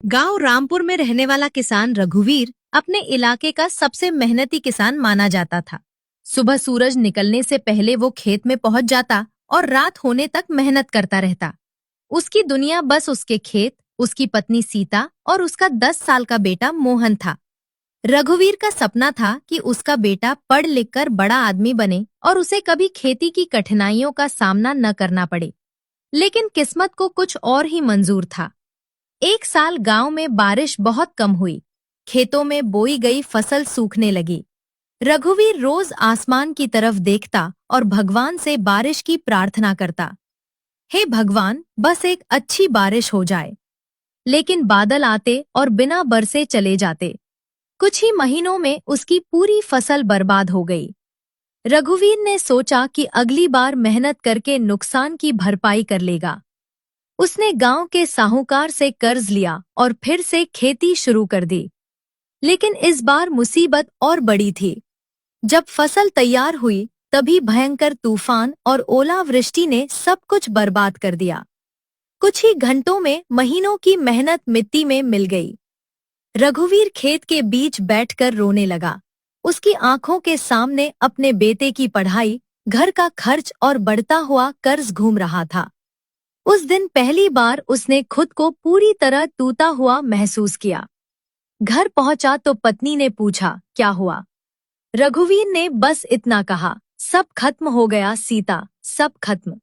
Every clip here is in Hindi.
गांव रामपुर में रहने वाला किसान रघुवीर अपने इलाके का सबसे मेहनती किसान माना जाता था। सुबह सूरज निकलने से पहले वो खेत में पहुंच जाता और रात होने तक मेहनत करता रहता। उसकी दुनिया बस उसके खेत, उसकी पत्नी सीता और उसका 10 साल का बेटा मोहन था। रघुवीर का सपना था कि उसका बेटा पढ़ लिख कर बड़ा आदमी बने और उसे कभी खेती की कठिनाइयों का सामना न करना पड़े। लेकिन किस्मत को कुछ और ही मंजूर था। एक साल गांव में बारिश बहुत कम हुई। खेतों में बोई गई फसल सूखने लगी। रघुवीर रोज आसमान की तरफ देखता और भगवान से बारिश की प्रार्थना करता। हे भगवान, बस एक अच्छी बारिश हो जाए। लेकिन बादल आते और बिना बरसे चले जाते। कुछ ही महीनों में उसकी पूरी फसल बर्बाद हो गई। रघुवीर ने सोचा कि अगली बार मेहनत करके नुकसान की भरपाई कर लेगा। उसने गांव के साहूकार से कर्ज लिया और फिर से खेती शुरू कर दी। लेकिन इस बार मुसीबत और बड़ी थी। जब फसल तैयार हुई, तभी भयंकर तूफान और ओलावृष्टि ने सब कुछ बर्बाद कर दिया। कुछ ही घंटों में महीनों की मेहनत मिट्टी में मिल गई। रघुवीर खेत के बीच बैठकर रोने लगा। उसकी आंखों के सामने अपने बेटे की पढ़ाई, घर का खर्च और बढ़ता हुआ कर्ज घूम रहा था। उस दिन पहली बार उसने खुद को पूरी तरह टूटा हुआ महसूस किया। घर पहुंचा तो पत्नी ने पूछा, क्या हुआ? रघुवीर ने बस इतना कहा, सब खत्म हो गया सीता, सब खत्म।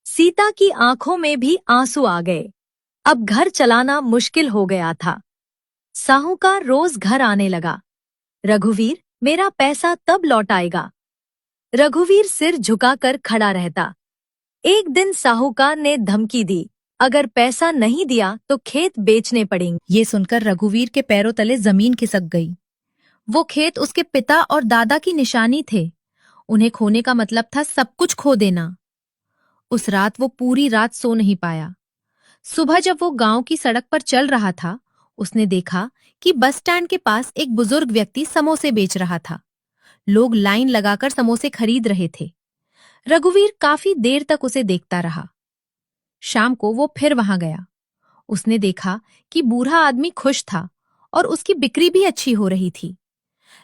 सीता की आंखों में भी आंसू आ गए। अब घर चलाना मुश्किल हो गया था। साहूकार रोज घर आने लगा। रघुवीर, मेरा पैसा तब लौट आएगा? रघुवीर सिर झुकाकर खड़ा रहता। एक दिन साहूकार ने धमकी दी, अगर पैसा नहीं दिया तो खेत बेचने पड़ेंगे। ये सुनकर रघुवीर के पैरों तले जमीन खिसक गई। वो खेत उसके पिता और दादा की निशानी थे। उन्हें खोने का मतलब था सब कुछ खो देना। उस रात वो पूरी रात सो नहीं पाया। सुबह जब वो गांव की सड़क पर चल रहा था, उसने देखा कि बस स्टैंड के पास एक बुजुर्ग व्यक्ति समोसे बेच रहा था। लोग लाइन लगाकर समोसे खरीद रहे थे। रघुवीर काफी देर तक उसे देखता रहा। शाम को वो फिर वहां गया। उसने देखा कि बूढ़ा आदमी खुश था और उसकी बिक्री भी अच्छी हो रही थी।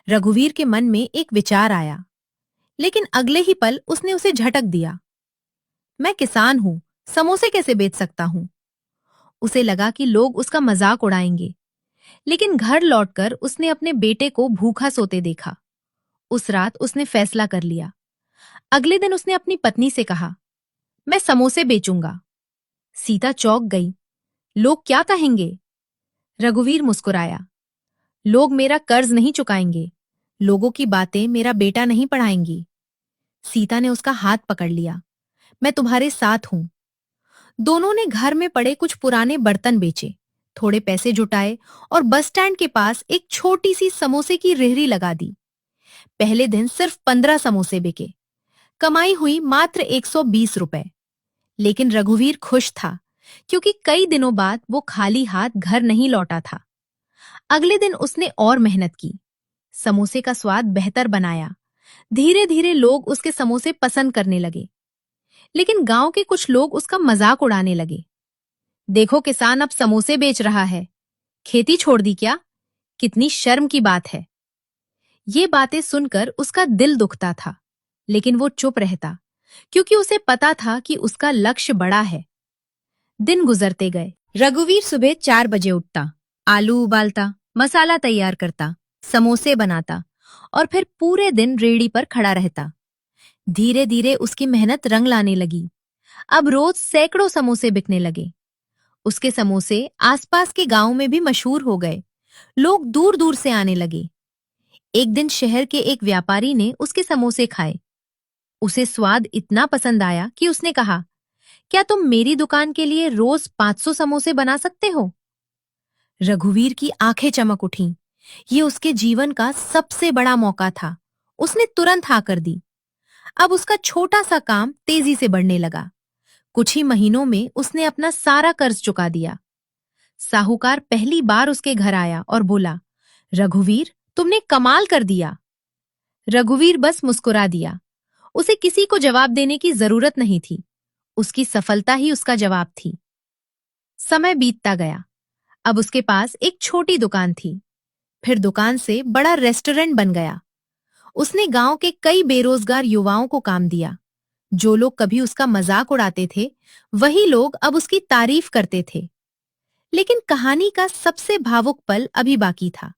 रघुवीर के मन में एक विचार आया, लेकिन अगले ही पल उसने उसे झटक दिया। मैं किसान हूं, समोसे कैसे बेच सकता हूं? उसे लगा कि लोग उसका मजाक उड़ाएंगे। लेकिन घर लौटकर उसने अपने बेटे को भूखा सोते देखा। उस रात उसने फैसला कर लिया। अगले दिन उसने अपनी पत्नी से कहा, मैं समोसे बेचूंगा। सीता चौंक गई। लोग क्या कहेंगे? रघुवीर मुस्कुराया। लोग मेरा कर्ज नहीं चुकाएंगे। लोगों की बातें मेरा बेटा नहीं पढ़ाएंगी। सीता ने उसका हाथ पकड़ लिया। मैं तुम्हारे साथ हूं। दोनों ने घर में पड़े कुछ पुराने बर्तन बेचे, थोड़े पैसे जुटाए और बस स्टैंड के पास एक छोटी सी समोसे की रेहड़ी लगा दी। पहले दिन सिर्फ 15 समोसे बिके। कमाई हुई मात्र 120 रुपए। लेकिन रघुवीर खुश था, क्योंकि कई दिनों बाद वो खाली हाथ घर नहीं लौटा था। अगले दिन उसने और मेहनत की। समोसे का स्वाद बेहतर बनाया। धीरे धीरे लोग उसके समोसे पसंद करने लगे। लेकिन गांव के कुछ लोग उसका मजाक उड़ाने लगे। देखो, किसान अब समोसे बेच रहा है। खेती छोड़ दी क्या? कितनी शर्म की बात है। ये बातें सुनकर उसका दिल दुखता था, लेकिन वो चुप रहता, क्योंकि उसे पता था कि उसका लक्ष्य बड़ा है। दिन गुजरते गए। रघुवीर सुबह 4 बजे उठता, आलू उबालता, मसाला तैयार करता, समोसे बनाता और फिर पूरे दिन रेहड़ी पर खड़ा रहता। धीरे धीरे उसकी मेहनत रंग लाने लगी। अब रोज सैकड़ों समोसे बिकने लगे। उसके समोसे आसपास के गांव में भी मशहूर हो गए। लोग दूर दूर से आने लगे। एक दिन शहर के एक व्यापारी ने उसके समोसे खाए। उसे स्वाद इतना पसंद आया कि उसने कहा, क्या तुम मेरी दुकान के लिए रोज 500 समोसे बना सकते हो? रघुवीर की आंखें चमक उठीं। ये उसके जीवन का सबसे बड़ा मौका था। उसने तुरंत हाँ कर दी। अब उसका छोटा सा काम तेजी से बढ़ने लगा। कुछ ही महीनों में उसने अपना सारा कर्ज चुका दिया। साहूकार पहली बार उसके घर आया और बोला, रघुवीर, तुमने कमाल कर दिया। रघुवीर बस मुस्कुरा दिया। उसे किसी को जवाब देने की जरूरत नहीं थी। उसकी सफलता ही उसका जवाब थी। समय बीतता गया। अब उसके पास एक छोटी दुकान थी। फिर दुकान से बड़ा रेस्टोरेंट बन गया। उसने गांव के कई बेरोजगार युवाओं को काम दिया। जो लोग कभी उसका मजाक उड़ाते थे, वही लोग अब उसकी तारीफ करते थे। लेकिन कहानी का सबसे भावुक पल अभी बाकी था।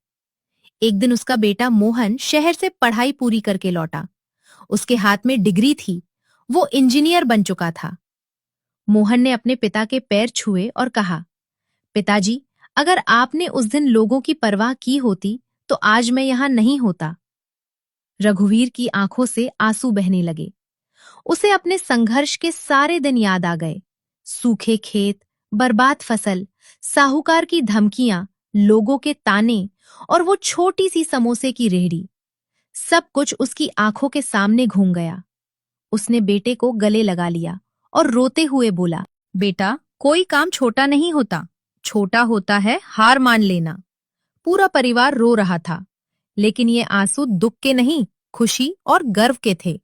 एक दिन उसका बेटा मोहन शहर से पढ़ाई पूरी करके लौटा। उसके हाथ में डिग्री थी। वो इंजीनियर बन चुका था। मोहन ने अपने पिता के पैर छुए और कहा, पिताजी, अगर आपने उस दिन लोगों की परवाह की होती तो आज मैं यहां नहीं होता। रघुवीर की आंखों से आंसू बहने लगे। उसे अपने संघर्ष के सारे दिन याद आ गए। सूखे खेत, बर्बाद फसल, साहूकार की धमकियां, लोगों के ताने और वो छोटी सी समोसे की रेहड़ी। सब कुछ उसकी आंखों के सामने घूम गया। उसने बेटे को गले लगा लिया और रोते हुए बोला, बेटा, कोई काम छोटा नहीं होता। छोटा होता है हार मान लेना। पूरा परिवार रो रहा था, लेकिन ये आंसू दुख के नहीं, खुशी और गर्व के थे।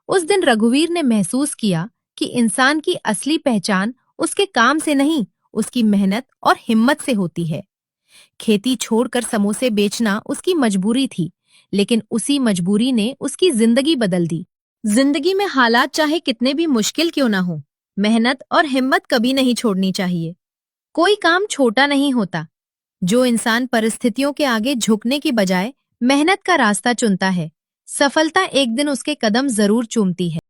उस दिन रघुवीर ने महसूस किया कि इंसान की असली पहचान उसके काम से नहीं, उसकी मेहनत और हिम्मत से होती है। खेती छोड़कर समोसे बेचना उसकी मजबूरी थी, लेकिन उसी मजबूरी ने उसकी जिंदगी बदल दी। जिंदगी में हालात चाहे कितने भी मुश्किल क्यों ना हो, मेहनत और हिम्मत कभी नहीं छोड़नी चाहिए। कोई काम छोटा नहीं होता। जो इंसान परिस्थितियों के आगे झुकने की बजाय मेहनत का रास्ता चुनता है, सफलता एक दिन उसके कदम जरूर चूमती है।